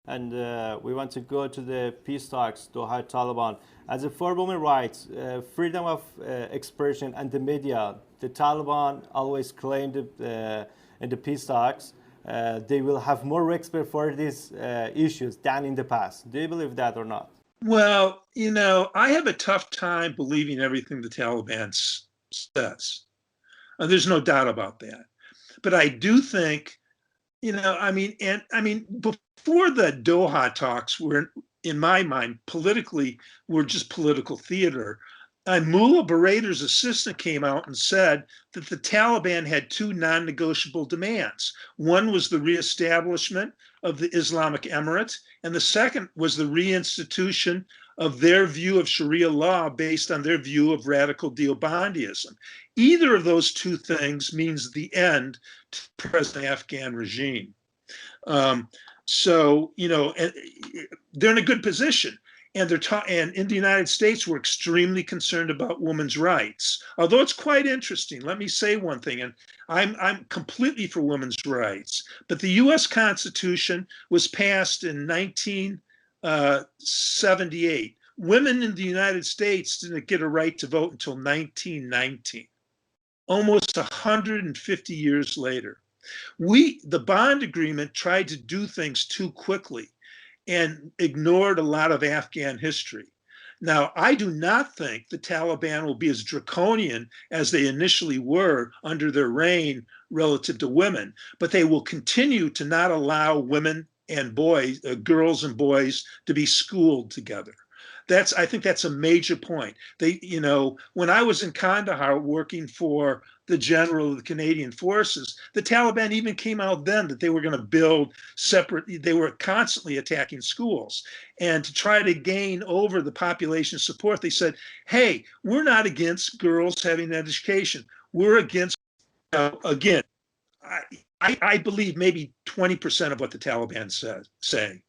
and we want to go to the peace talks, Doha Taliban. As for women's rights, freedom of expression and the media, the Taliban always claimed in the peace talks they will have more respect for these issues than in the past. Do you believe that or not? Well, you know, I have a tough time believing everything the Taliban says. There's no doubt about that. But I do think, you know, I mean, before the Doha talks were, in my mind, politically, were just political theater. Mullah Barader's assistant came out and said that the Taliban had two non-negotiable demands. One was the reestablishment of the Islamic Emirate, and the second was the reinstitution of their view of Sharia law based on their view of radical Deobandism. Either of those two things means the end to the present Afghan regime. So, you know, they're in a good position. And and in the United States, we're extremely concerned about women's rights. Although it's quite interesting, let me say one thing, and I'm completely for women's rights. But the U.S. Constitution was passed in 1978. Women in the United States didn't get a right to vote until 1919, almost 150 years later. The bond agreement tried to do things too quickly and ignored a lot of Afghan history. Now, I do not think the Taliban will be as draconian as they initially were under their reign relative to women, but they will continue to not allow women and boys, girls and boys, to be schooled together. I think that's a major point. You know, when I was in Kandahar working for the general of the Canadian forces, the Taliban even came out then that they were going to build separate, they were constantly attacking schools. And to try to gain over the population support, they said, hey, we're not against girls having an education. We're against, again, I believe maybe 20% of what the Taliban say.